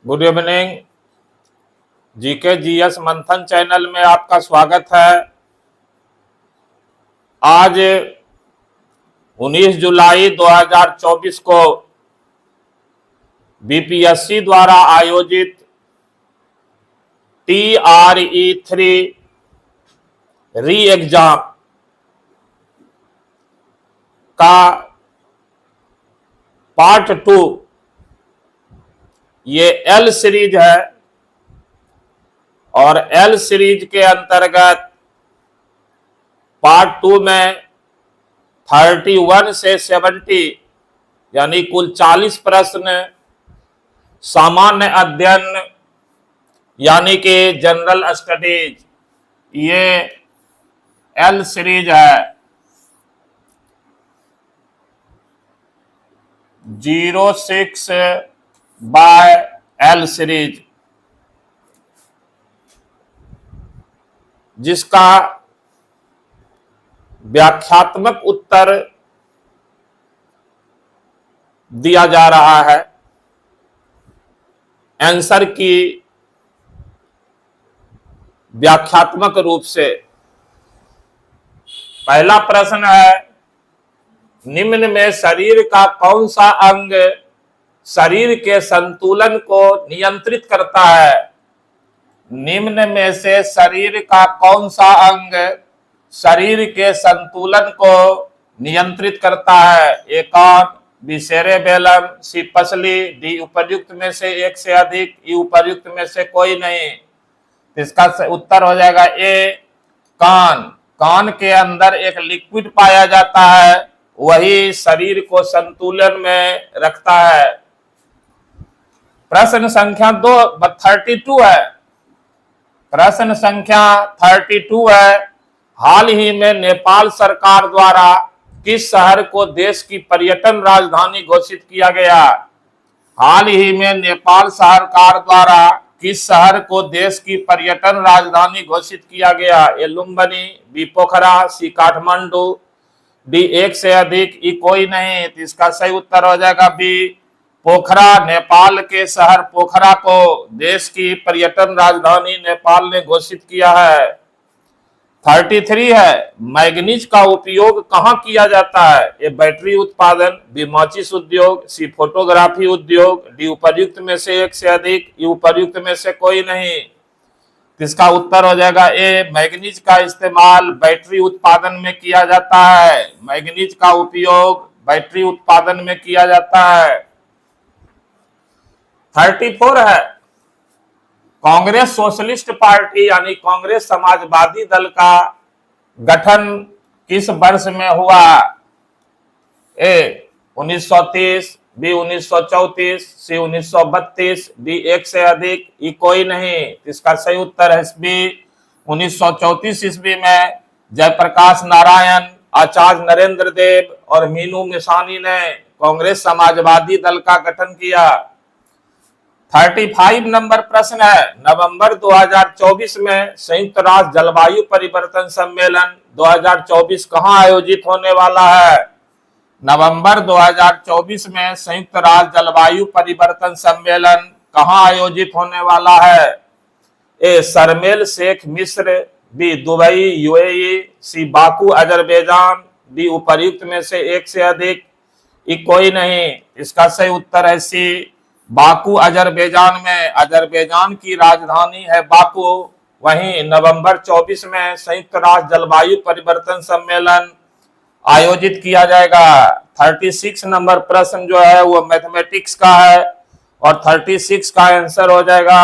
Good evening. GK GS मंथन channel में आपका स्वागत है। आज 19 जुलाई 2024 को बीपीएससी द्वारा आयोजित TRE3 री एग्जाम का पार्ट 2 ये एल सीरीज है और एल सीरीज के अंतर्गत पार्ट 2 में 31 से 70 यानी कुल 40 प्रश्न सामान्य अध्ययन यानी कि जनरल स्टडीज, ये एल सीरीज है। 06 बाय एल सीरीज, जिसका व्याख्यात्मक उत्तर दिया जा रहा है। आंसर की व्याख्यात्मक रूप से पहला प्रश्न है, निम्न में शरीर का कौन सा अंग शरीर के संतुलन को नियंत्रित करता है? निम्न में से शरीर का कौन सा अंग शरीर के संतुलन को नियंत्रित करता है? ए कान, बी सेरेबेलम, सी पसली, डी उपर्युक्त में से एक से अधिक, ई उपर्युक्त में से कोई नहीं। इसका उत्तर हो जाएगा ए कान। कान के अंदर एक लिक्विड पाया जाता है, वही शरीर को संतुलन में रखता है। प्रश्न संख्या 32 है। प्रश्न संख्या 32 है, हाल ही में नेपाल सरकार द्वारा किस शहर को देश की पर्यटन राजधानी घोषित किया गया? हाल ही में नेपाल सरकार द्वारा किस शहर को देश की पर्यटन राजधानी घोषित किया गया? ए लुम्बिनी, बी पोखरा, सी काठमांडू, डी एक से अधिक, ई कोई नहीं। तो इसका सही उत्तर हो जाएगा बी पोखरा। नेपाल के शहर पोखरा को देश की पर्यटन राजधानी नेपाल ने घोषित किया है। 33 है, मैग्नीज का उपयोग कहाँ किया जाता है? ए बैटरी उत्पादन, बी माचिस उद्योग, सी फोटोग्राफी उद्योग, डी उपर्युक्त में से एक से अधिक, ई उपर्युक्त में से कोई नहीं। इसका उत्तर हो जाएगा ए मैग्नीज का इस्तेमाल बैटरी उत्पादन में किया जाता है। मैग्नीज का उपयोग बैटरी उत्पादन में किया जाता है। 34 है, कांग्रेस सोशलिस्ट पार्टी यानी कांग्रेस समाजवादी दल का गठन किस वर्ष में हुआ? ए 1930, बी 1934, सी 1932, डी एक से अधिक, ई कोई नहीं। इसका सही उत्तर है बी 1934 ईस्वी में जयप्रकाश नारायण, आचार्य नरेंद्र देव और मीनू मिसानी ने कांग्रेस समाजवादी दल का गठन किया। 35 नंबर प्रश्न है, नवंबर 2024 में संयुक्त राष्ट्र जलवायु परिवर्तन सम्मेलन 2024 कहां आयोजित होने वाला है? नवंबर 2024 में संयुक्त राष्ट्र जलवायु परिवर्तन सम्मेलन कहां आयोजित होने वाला है? ए शर्मेल शेख मिस्र, बी दुबई यूएई, सी बाकू अजरबैजान, डी उपर्युक्त में से एक से अधिक, ई कोई नहीं। इसका सही उत्तर है सी बाकू अजरबैजान में। अजरबैजान की राजधानी है बाकू। वहीं नवंबर 24 में संयुक्त राष्ट्र जलवायु परिवर्तन सम्मेलन आयोजित किया जाएगा। 36 नंबर प्रश्न जो है वो मैथमेटिक्स का है और 36 का आंसर हो जाएगा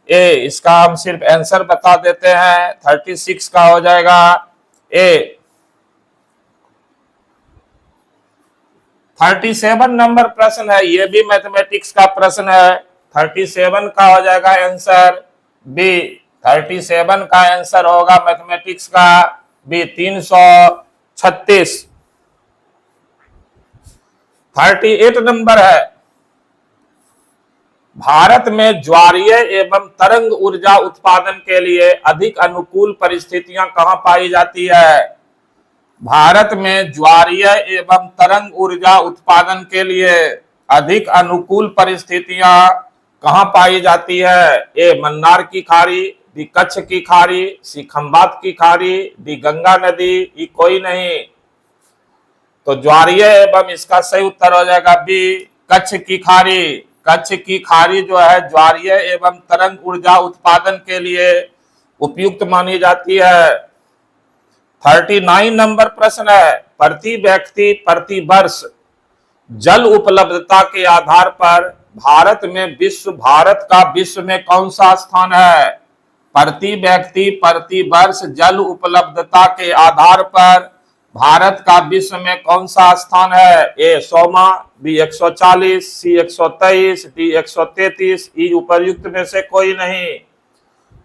ए। इसका हम सिर्फ आंसर बता देते हैं। 36 का हो जाएगा ए। 37 नंबर प्रश्न है, ये भी मैथमेटिक्स का प्रश्न है। 37 का हो जाएगा आंसर बी। 37 का आंसर होगा मैथमेटिक्स का बी 336। 38 नंबर है, भारत में ज्वारीय एवं तरंग ऊर्जा उत्पादन के लिए अधिक अनुकूल परिस्थितियां कहां पाई जाती है? भारत में ज्वारीय एवं तरंग ऊर्जा उत्पादन के लिए अधिक अनुकूल परिस्थितियां कहां पाई जाती है? ए मन्नार की खाड़ी, डी कच्छ की खाड़ी, सी खंबात की खाड़ी, डी गंगा नदी, ये कोई नहीं। तो ज्वारीय एवं इसका सही उत्तर हो जाएगा बी कच्छ की खाड़ी। कच्छ की खाड़ी जो है ज्वारीय एवं तरंग ऊर्जा उत्पादन के लिए उपयुक्त मानी जाती है। 39 नंबर प्रश्न है, प्रति व्यक्ति प्रति वर्ष जल उपलब्धता के आधार पर भारत का विश्व में कौन सा स्थान है? प्रति व्यक्ति प्रति वर्ष जल उपलब्धता के आधार पर भारत का विश्व में कौन सा स्थान है? ए 100वां, बी 140, सी 123, डी 133, ई उपर्युक्त में से कोई नहीं।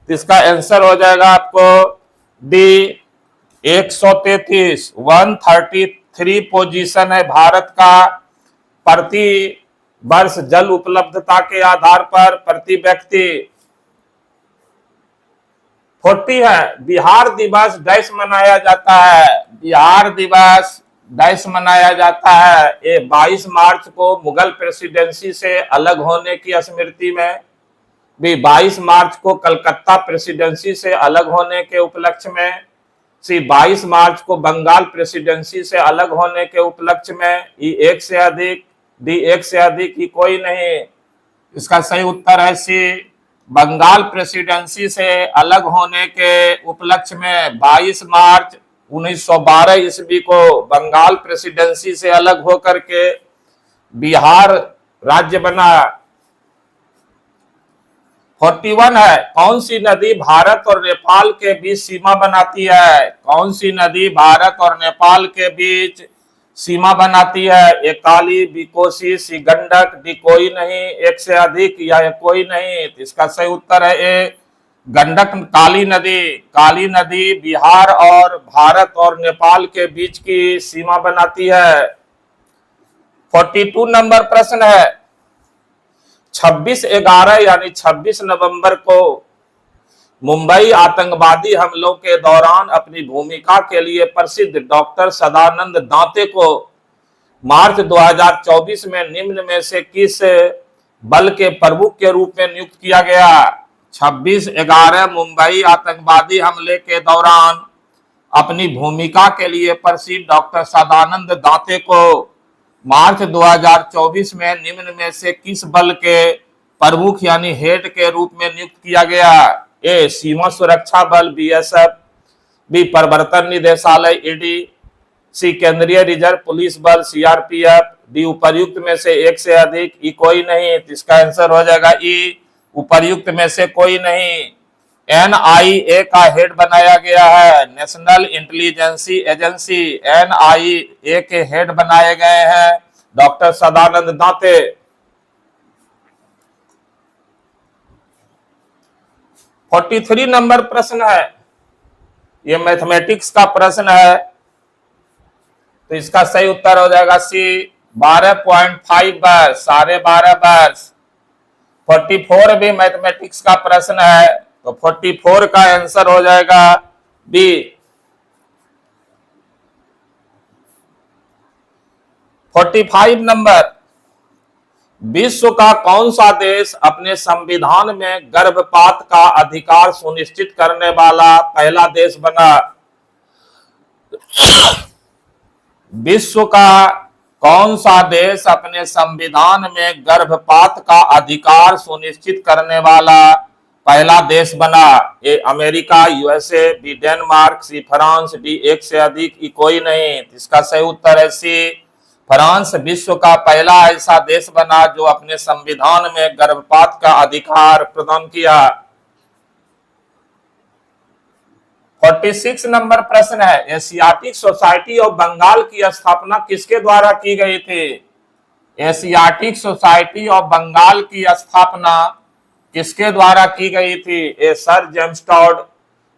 इसका आंसर हो जाएगा आपको डी 133। 133 पोजीशन है भारत का प्रति वर्ष जल उपलब्धता के आधार पर प्रति व्यक्ति। 40 है, बिहार दिवस डैश मनाया जाता है? बिहार दिवस डैश मनाया जाता है? ये 22 मार्च को मुगल प्रेसिडेंसी से अलग होने की स्मृति में, भी 22 मार्च को कलकत्ता प्रेसिडेंसी से अलग होने के उपलक्ष्य में, सी 22 मार्च को बंगाल प्रेसिडेंसी से अलग होने के उपलक्ष्य में, ई एक से अधिक, डी एक से अधिक, ही कोई नहीं। इसका सही उत्तर है सी बंगाल प्रेसिडेंसी से अलग होने के उपलक्ष्य में 22 मार्च 1912 ईस्वी को बंगाल प्रेसिडेंसी से अलग होकर के बिहार राज्य बना। 41 है, कौन सी नदी भारत और नेपाल के बीच सीमा बनाती है? कौन सी नदी भारत और नेपाल के बीच सीमा बनाती है? ए काली, बी कोसी, सी गंडक, डी कोई नहीं, एक से अधिक या कोई नहीं। तो इसका सही उत्तर है ए गंडक। काली नदी, काली नदी बिहार और भारत और नेपाल के बीच की सीमा बनाती है। 42 नंबर प्रश्न है, 26/11 यानी 26 नवंबर को मुंबई आतंकवादी हमलों के दौरान अपनी भूमिका के लिए प्रसिद्ध डॉक्टर सदानंद दांते को मार्च 2024 में निम्न में से किस बल के प्रमुख के रूप में नियुक्त किया गया? 26/11 मुंबई आतंकवादी हमले के दौरान अपनी भूमिका के लिए प्रसिद्ध डॉक्टर सदानंद दांते को मार्च 2024 में निम्न में से किस बल के प्रमुख यानी हेड के रूप में नियुक्त किया गया? ए सीमा सुरक्षा बल बीएसएफ, बी प्रवर्तन निदेशालय ईडी, सी केंद्रीय रिजर्व पुलिस बल सीआरपीएफ, डी उपर्युक्त में से एक से अधिक, ई कोई नहीं। तो इसका आंसर हो जाएगा ई उपर्युक्त में से कोई नहीं। एनआईए का हेड बनाया गया है नेशनल इंटेलिजेंसी एजेंसी, एनआईए के हेड बनाए गए हैं डॉक्टर सदानंद दांते। 43 नंबर प्रश्न है, ये मैथमेटिक्स का प्रश्न है, तो इसका सही उत्तर हो जाएगा सी 12.5 वर्ष, 12.5 वर्ष। 44 भी मैथमेटिक्स का प्रश्न है, तो 44 का आंसर हो जाएगा बी। 45 नंबर, विश्व का कौन सा देश अपने संविधान में गर्भपात का अधिकार सुनिश्चित करने वाला पहला देश बना? विश्व का कौन सा देश अपने संविधान में गर्भपात का अधिकार सुनिश्चित करने वाला पहला देश बना? A America, USA, B Denmark, C France, D एक से अधिक, ई कोई नहीं। इसका सही उत्तर है सी फ्रांस विश्व का पहला ऐसा देश बना जो अपने संविधान में गर्भपात का अधिकार प्रदान किया। 46 नंबर प्रश्न है, एशियाटिक सोसाइटी ऑफ बंगाल की स्थापना किसके द्वारा की गई थी? एशियाटिक सोसाइटी ऑफ बंगाल की स्थापना किसके द्वारा की गई थी? A sir James Tod,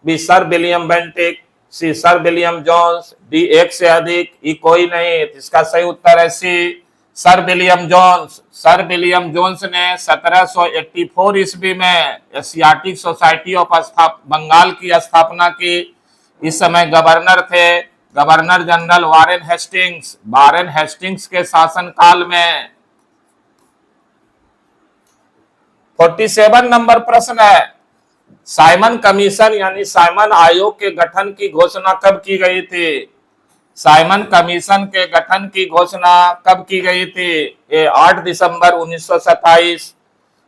B sir William Bentinck, C sir William Jones, D एक से अधिक, ई कोई नहीं। इसका सही उत्तर है C sir William Jones. Sir William Jones ने 1784 ईस्वी में एशियाटिक सोसाइटी ऑफ बंगाल की स्थापना की। इस समय गवर्नर थे governor general Warren Hastings. Warren Hastings के शासन काल में 47 नंबर प्रश्न है, साइमन कमीशन यानी साइमन आयोग के गठन की घोषणा कब की गई थी? साइमन कमीशन के गठन की घोषणा कब की गई थी? ए 8 दिसंबर 1927,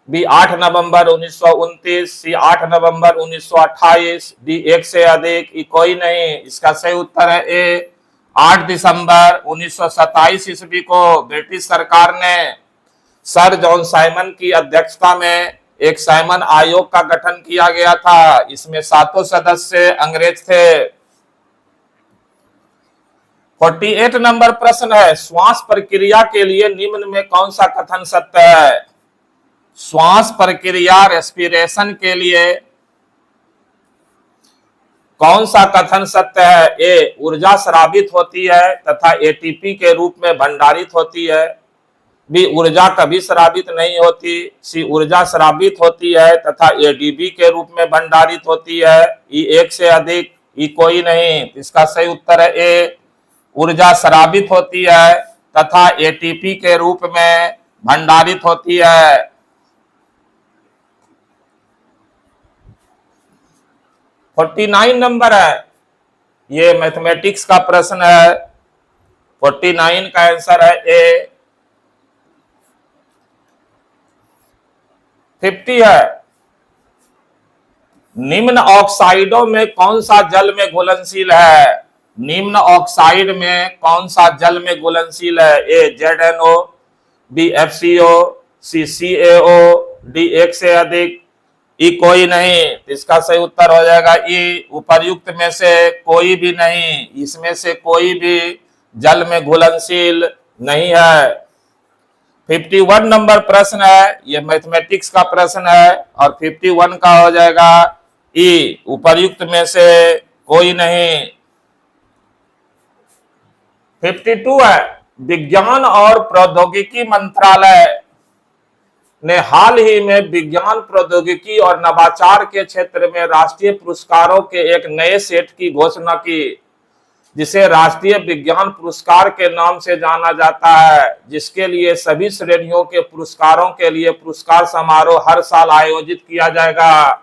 बी 8 नवंबर 1929, सी 8 नवंबर 1928, डी एक से अधिक, ई कोई नहीं। इसका सही उत्तर है ए 8 दिसंबर 1927 ईस्वी को ब्रिटिश सरकार ने सर जॉन साइमन की अध्यक्षता में एक साइमन आयोग का गठन किया गया था। इसमें 7 सदस्य अंग्रेज थे। 48 नंबर प्रश्न है, श्वास प्रक्रिया के लिए निम्न में कौन सा कथन सत्य है? श्वास प्रक्रिया रेस्पिरेशन के लिए कौन सा कथन सत्य है? ए ऊर्जा स्रावित होती है तथा एटीपी के रूप में भंडारित होती है, बी ऊर्जा कभी स्रावित नहीं होती, सी ऊर्जा स्रावित होती है तथा एडीबी के रूप में भंडारित होती है, ई एक से अधिक, ई कोई नहीं। इसका सही उत्तर है ए ऊर्जा स्रावित होती है तथा एटीपी के रूप में भंडारित होती है। 49 नंबर है, ये मैथमेटिक्स का प्रश्न है। 49 का आंसर है ए 50 है। निम्न ऑक्साइडों में कौन सा जल में घुलनशील है? निम्न ऑक्साइड में कौन सा जल में घुलनशील है? ए ZnO, बी FCO, सी CaO, डी एक से अधिक, ई कोई नहीं। इसका सही उत्तर हो जाएगा ई उपर्युक्त में से कोई भी नहीं। इसमें से कोई भी जल में घुलनशील नहीं है। 51 नंबर प्रश्न है, ये मैथमेटिक्स का प्रश्न है और 51 का हो जाएगा ई उपर्युक्त में से कोई नहीं। 52 है, विज्ञान और प्रौद्योगिकी मंत्रालय ने हाल ही में विज्ञान प्रौद्योगिकी और नवाचार के क्षेत्र में राष्ट्रीय पुरस्कारों के एक नए सेट की घोषणा की, जिसे राष्ट्रीय विज्ञान पुरस्कार के नाम से जाना जाता है, जिसके लिए सभी श्रेणियों के पुरस्कारों के लिए पुरस्कार समारोह हर साल आयोजित किया जाएगा।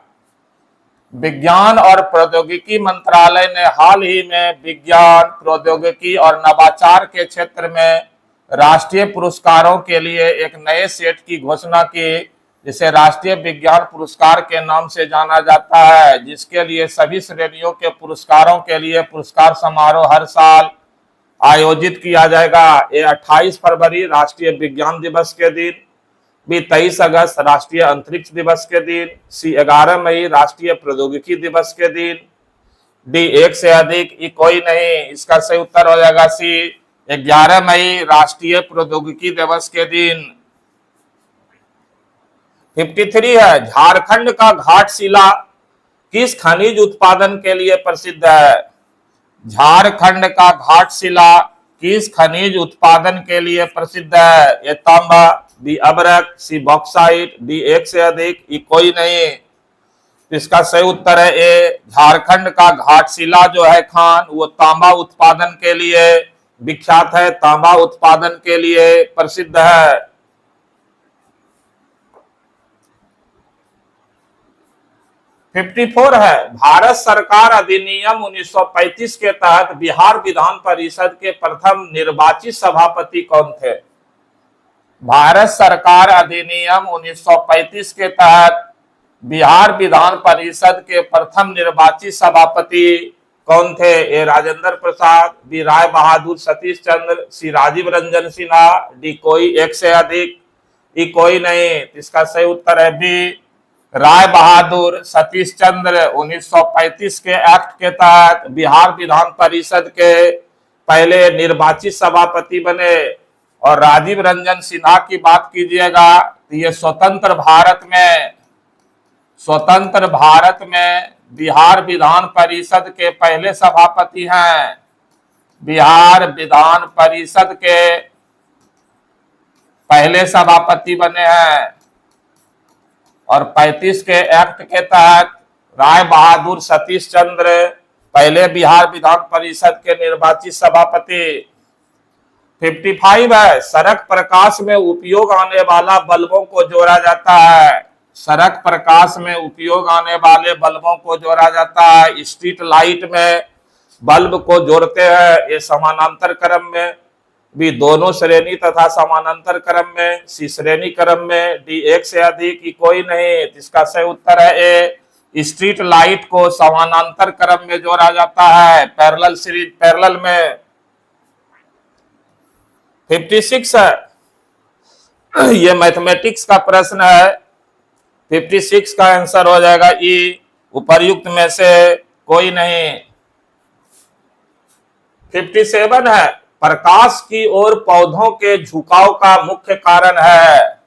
विज्ञान और प्रौद्योगिकी मंत्रालय ने हाल ही में विज्ञान, प्रौद्योगिकी और नवाचार के क्षेत्र में राष्ट्रीय पुरस्कारों के लिए एक नए सेट की घोषणा की, जिसे राष्ट्रीय विज्ञान पुरस्कार के नाम से जाना जाता है, जिसके लिए सभी श्रेणियों के पुरस्कारों के लिए पुरस्कार समारोह हर साल आयोजित किया जाएगा। ये 28 फरवरी राष्ट्रीय विज्ञान दिवस के दिन, बी 23 अगस्त राष्ट्रीय अंतरिक्ष दिवस के दिन, सी 11 मई राष्ट्रीय प्रौद्योगिकी दिवस के दिन, डी एक से अधिक, ई कोई नहीं। इसका सही उत्तर हो जाएगा सी 11 मई राष्ट्रीय प्रौद्योगिकी दिवस के दिन। 53 है, झारखंड का घाटशिला किस खनिज उत्पादन के लिए प्रसिद्ध है? झारखंड का घाटशिला किस खनिज उत्पादन के लिए प्रसिद्ध है? ये तांबा, बी अभ्रक, सी बॉक्साइट, डी एक से अधिक, ई कोई नहीं। इसका सही उत्तर है ए झारखंड का घाटशिला जो है खान, वो तांबा उत्पादन के लिए विख्यात है, तांबा उत्पादन के लिए प्रसिद्ध है। 54 है, भारत सरकार अधिनियम 1935 के तहत बिहार विधान परिषद के प्रथम निर्वाचित सभापति कौन थे? भारत सरकार अधिनियम 1935 के तहत बिहार विधान परिषद के प्रथम निर्वाचित सभापति कौन थे? ए राजेंद्र प्रसाद, बी राय बहादुर सतीश चंद्र, सी राजीव रंजन सिन्हा, डी कोई एक से अधिक, ई कोई नहीं। इसका सही उत्तर है बी राय बहादुर सतीश चंद्र 1935 के एक्ट के तहत बिहार विधान परिषद के पहले निर्वाचित सभापति बने। और राजीव रंजन सिन्हा की बात कीजिएगा तो ये स्वतंत्र भारत में बिहार विधान परिषद के पहले सभापति हैं। बिहार विधान परिषद के पहले सभापति बने हैं। और 35 के एक्ट के तहत राय बहादुर सतीश चंद्र पहले बिहार विधान परिषद के निर्वाचित सभापति। 55 है, सड़क प्रकाश में उपयोग आने वाला बल्बों को जोड़ा जाता है। सड़क प्रकाश में उपयोग आने वाले बल्बों को जोड़ा जाता है। स्ट्रीट लाइट में बल्ब को जोड़ते हैं, ये समानांतर क्रम में। बी दोनों श्रेणी तथा समानांतर क्रम में। सी श्रेणी क्रम में। डी एक से अधिक की कोई नहीं। इसका सही उत्तर है ए, स्ट्रीट लाइट को समानांतर क्रम में जोड़ा जाता है, पैरेलल सीरीज, पैरेलल में। 56 है, ये मैथमेटिक्स का प्रश्न है। 56 का आंसर हो जाएगा ई, उपर्युक्त में से कोई नहीं। 57 है, प्रकाश की ओर पौधों के झुकाव का मुख्य कारण है।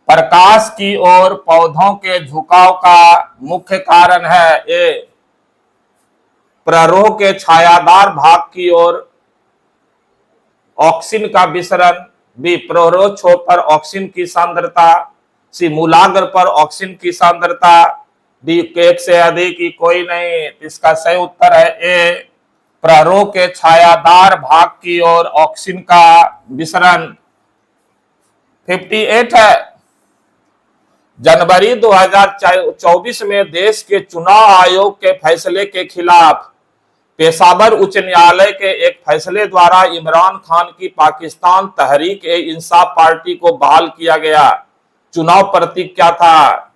प्रकाश की ओर पौधों के झुकाव का मुख्य कारण है ए, प्ररोह के छायादार भाग की ओर ऑक्सीन का विसरण। बी प्ररोह छोर पर ऑक्सीन की सांद्रता। सी मूलाग्र पर ऑक्सीन की सांद्रता। डी एक से अधिक की कोई नहीं। इसका सही उत्तर है ए, प्ररोह के छायादार भाग की ओर ऑक्सीन का विसरण। 58 है, जनवरी 2024 में देश के चुनाव आयोग के फैसले के खिलाफ पेशावर उच्च न्यायालय के एक फैसले द्वारा इमरान खान की पाकिस्तान तहरीक ए इंसाफ पार्टी को बहाल किया गया। चुनाव प्रतीक क्या था?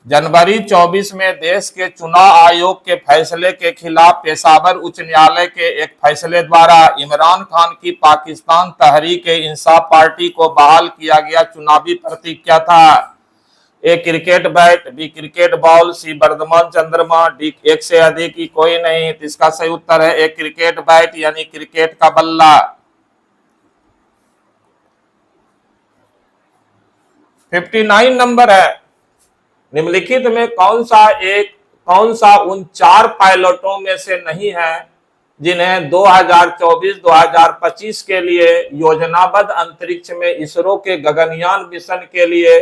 जनवरी 24 में देश के चुनाव आयोग के फैसले के खिलाफ पेशावर उच्च न्यायालय के एक फैसले द्वारा इमरान खान की पाकिस्तान तहरीक ए इंसाफ पार्टी को बहाल किया गया। चुनावी प्रतीक क्या था? A cricket bat, B cricket ball, C वर्धमान चंद्रमा, डी एक से अधिक की कोई नहीं। इसका सही उत्तर है ए क्रिकेट बैट, यानी क्रिकेट का बल्ला। 59 नंबर है, निम्नलिखित में कौन सा उन 4 पायलटों में से नहीं है जिन्हें 2024-2025 के लिए योजनाबद्ध अंतरिक्ष में इसरो के गगनयान मिशन के लिए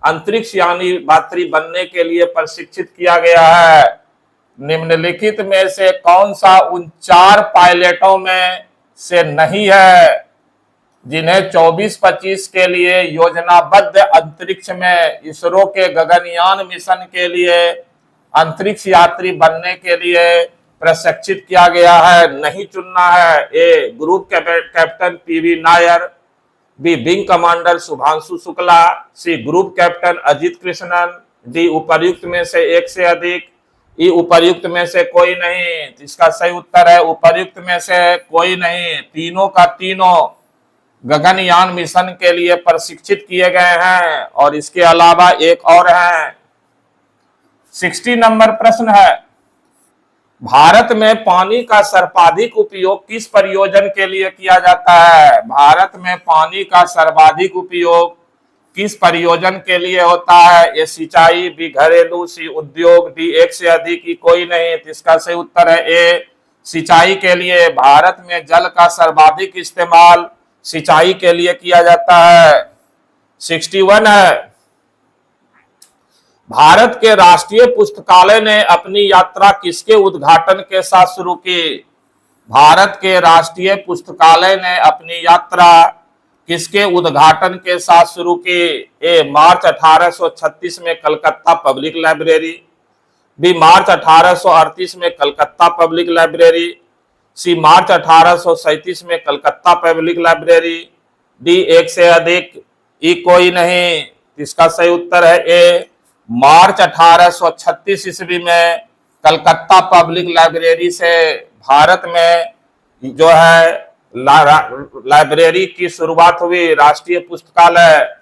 अंतरिक्ष यात्री बनने के लिए प्रशिक्षित किया गया है? निम्नलिखित में से कौन सा उन 4 पायलटों में से नहीं है जिन्हें 24-25 के लिए योजनाबद्ध अंतरिक्ष में इसरो के गगनयान मिशन के लिए अंतरिक्ष यात्री बनने के लिए प्रशिक्षित किया गया है? नहीं चुनना है। A group captain PV Nair, B wing commander Shubhanshu Shukla, C group captain Ajit Krishnan, D उपर्युक्त में से एक से अधिक, ई उपर्युक्त में से कोई नहीं। इसका सही उत्तर है उपर्युक्त में से कोई नहीं। तीनों का तीनों गगनयान मिशन के लिए प्रशिक्षित किए गए हैं। और इसके अलावा एक और है, 60 नंबर प्रश्न है, भारत में पानी का सर्वाधिक उपयोग किस प्रयोजन के लिए किया जाता है? भारत में पानी का सर्वाधिक उपयोग किस प्रयोजन के लिए होता है? ये सिंचाई, बी घरेलू, सी उद्योग, डी एक से अधिक की कोई नहीं। इसका सही उत्तर है ए, सिंचाई के लिए। भारत में जल का सर्वाधिक इस्तेमाल सिंचाई के लिए किया जाता है। 61 है, भारत के राष्ट्रीय पुस्तकालय ने अपनी यात्रा किसके उद्घाटन के साथ शुरू की? भारत के राष्ट्रीय पुस्तकालय ने अपनी यात्रा किसके उद्घाटन के साथ शुरू की? ए मार्च 1836 में कलकत्ता पब्लिक लाइब्रेरी, बी मार्च 1838 में कलकत्ता पब्लिक लाइब्रेरी, सी मार्च 1837 में कलकत्ता पब्लिक लाइब्रेरी, डी एक से अधिक, ई कोई नहीं। इसका सही उत्तर है ए, मार्च 1836 ईस्वी में कलकत्ता पब्लिक लाइब्रेरी से भारत में जो है लाइब्रेरी की शुरुआत हुई, राष्ट्रीय पुस्तकालय।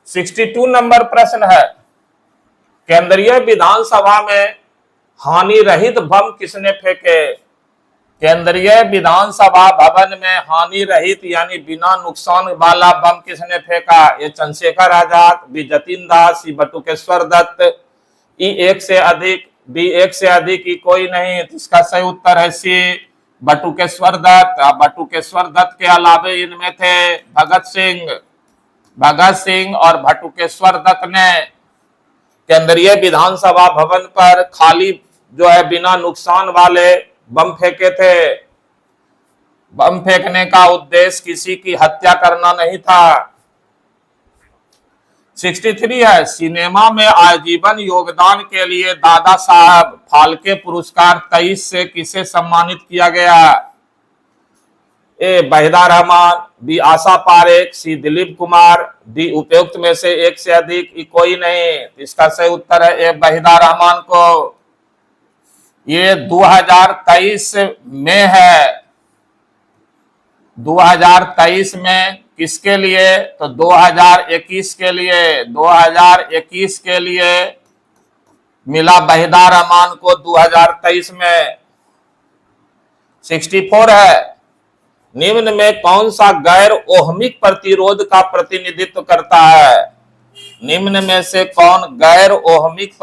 62 नंबर प्रश्न है, केंद्रीय विधानसभा में हानि रहित बम किसने फेंके? केंद्रीय विधानसभा भवन में हानि रहित यानी बिना नुकसान वाला बम किसने फेंका? ये चंद्रशेखर आजाद, बी जतिन दास, सी बटुकेश्वर दत्त, ई एक से अधिक, बी एक से अधिक की कोई नहीं। इसका सही उत्तर है सी बटुकेश्वर दत्त। बटुकेश्वर दत्त के अलावे इनमें थे भगत सिंह और बटुकेश्वर दत्त ने केंद्रीय विधानसभा भवन पर खाली जो है बिना नुकसान वाले बम फेंके थे। बम फेंकने का उद्देश्य किसी की हत्या करना नहीं था। 63 है, सिनेमा में आजीवन योगदान के लिए दादा साहब फाल्के पुरस्कार 23 से किसे सम्मानित किया गया? ए वहीदा रहमान, बी आशा पारेख, सी दिलीप कुमार, डी उपयुक्त में से एक से अधिक, कोई नहीं। इसका सही उत्तर है ए वहीदा रहमान को। ये 2023 में है, 2023 में किसके लिए? तो 2021 के लिए, 2021 के लिए मिला वहीदा रहमान को 2023 में। 64 है, निम्न में कौन सा गैर ओहमिक प्रतिरोध का प्रतिनिधित्व करता है? निम्न में से कौन गैर ओहमिक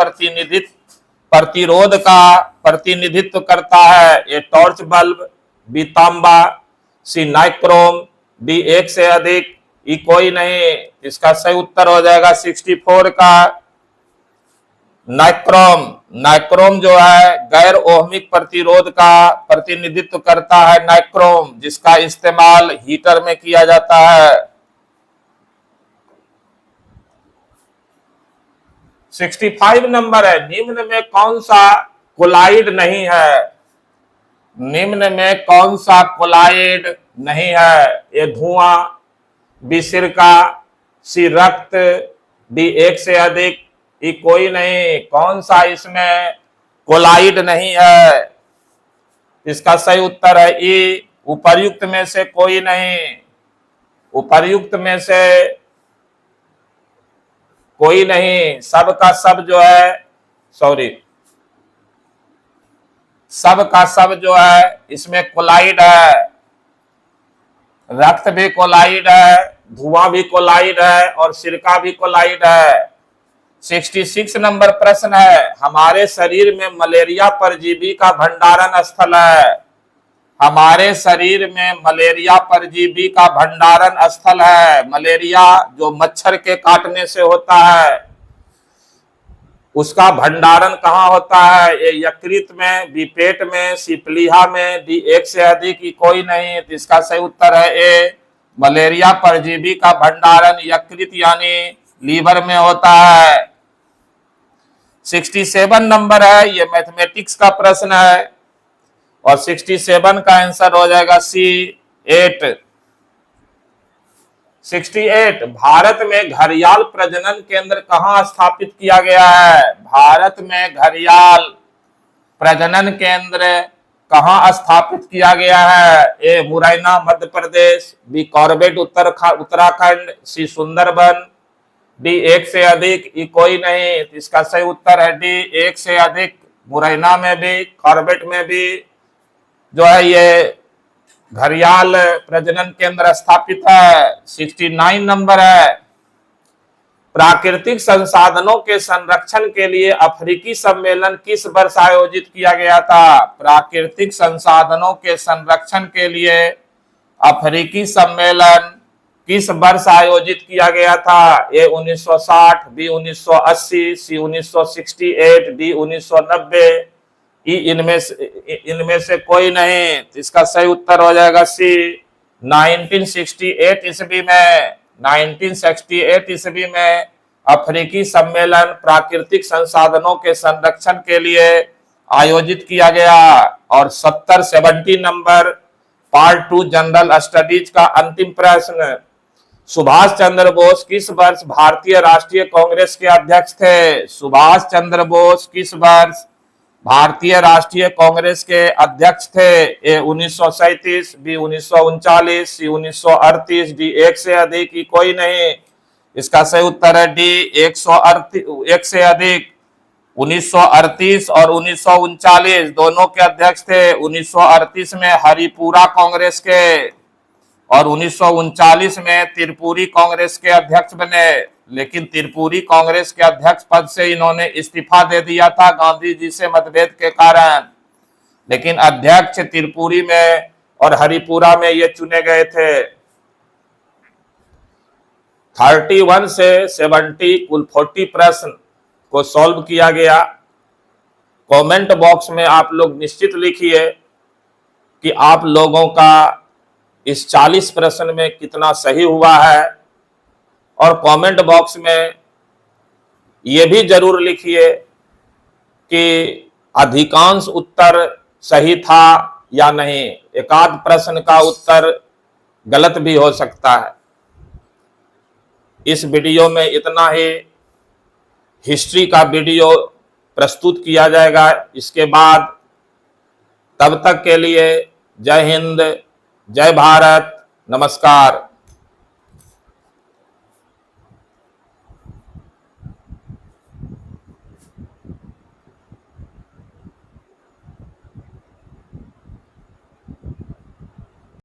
प्रतिरोध का प्रतिनिधित्व करता है? ए टॉर्च बल्ब, बी तांबा, सी नाइक्रोम, डी एक से अधिक, कोई नहीं। इसका सही उत्तर हो जाएगा 64 का नाइक्रोम। नाइक्रोम जो है गैर ओहमिक प्रतिरोध का प्रतिनिधित्व करता है, नाइक्रोम, जिसका इस्तेमाल हीटर में किया जाता है। 65 नंबर है, निम्न में कौन सा कोलाइड नहीं है? निम्न में कौन सा कोलाइड नहीं है? ये धुआं, बी सिरका, सी रक्त, डी एक से अधिक, कोई नहीं। कौन सा इसमें कोलाइड नहीं है? इसका सही उत्तर है ई, उपर्युक्त में से कोई नहीं। उपर्युक्त में से कोई नहीं। सब का सब जो है, सॉरी, सब का सब जो है इसमें कोलाइड है। रक्त भी कोलाइड है, धुआं भी कोलाइड है और सिरका भी कोलाइड है। 66 नंबर प्रश्न है, हमारे शरीर में मलेरिया परजीवी का भंडारण स्थल है। हमारे शरीर में मलेरिया परजीवी का भंडारण स्थल है। मलेरिया जो मच्छर के काटने से होता है, उसका भंडारण कहाँ होता है? ए यकृत में, बी पेट में, सी प्लीहा में, डी एक से अधिक, कोई नहीं। तो इसका सही उत्तर है ए, मलेरिया परजीवी का भंडारण यकृत यानी लीवर में होता है। 67 नंबर है, ये मैथमेटिक्स का प्रश्न है और 67 का आंसर हो जाएगा सी 8। 68, भारत में घड़ियाल प्रजनन केंद्र कहाँ स्थापित किया गया है? भारत में घड़ियाल प्रजनन केंद्र कहाँ स्थापित किया गया है? ए मुरैना मध्य प्रदेश, बी कॉर्बेट उत्तराखंड, सी सुंदरबन, डी एक से अधिक, कोई नहीं। इसका सही उत्तर है डी एक से अधिक। मुरैना में भी, कॉर्बेट में भी जो है ये घड़ियाल प्रजनन केंद्र स्थापित है। 69 नंबर है, प्राकृतिक संसाधनों के संरक्षण के लिए अफ्रीकी सम्मेलन किस वर्ष आयोजित किया गया था? प्राकृतिक संसाधनों के संरक्षण के लिए अफ्रीकी सम्मेलन किस वर्ष आयोजित किया गया था? ए 1960, बी 1980, सी 1968, डी 1990, इनमें से कोई नहीं। इसका सही उत्तर हो जाएगा सी 1968 ईस्वी में। 1968 ईस्वी में अफ्रीकी सम्मेलन प्राकृतिक संसाधनों के संरक्षण के लिए आयोजित किया गया। और 70 नंबर पार्ट 2 जनरल स्टडीज का अंतिम प्रश्न, सुभाष चंद्र बोस किस वर्ष भारतीय राष्ट्रीय कांग्रेस के अध्यक्ष थे? सुभाष चंद्र बोस किस वर्ष भारतीय राष्ट्रीय कांग्रेस के अध्यक्ष थे? ए 1937, बी 1939, सी 1938, डी एक से अधिक, कोई नहीं। इसका सही उत्तर है डी 138, एक से अधिक। 1938 और 1939 दोनों के अध्यक्ष थे। 1938 में हरिपुरा कांग्रेस के और 1939 में त्रिपुरी कांग्रेस के अध्यक्ष बने। लेकिन त्रिपुरी कांग्रेस के अध्यक्ष पद से इन्होंने इस्तीफा दे दिया था गांधी जी से मतभेद के कारण। लेकिन अध्यक्ष त्रिपुरी में और हरिपुरा में ये चुने गए थे। 31 से 70 कुल 40 प्रश्न को सॉल्व किया गया। कमेंट बॉक्स में आप लोग निश्चित लिखिए कि आप लोगों का इस 40 प्रश्न में कितना सही हुआ है और कमेंट बॉक्स में ये भी जरूर लिखिए कि अधिकांश उत्तर सही था या नहीं। एकाध प्रश्न का उत्तर गलत भी हो सकता है। इस वीडियो में इतना ही। हिस्ट्री का वीडियो प्रस्तुत किया जाएगा इसके बाद। तब तक के लिए जय हिंद, जय भारत, नमस्कार।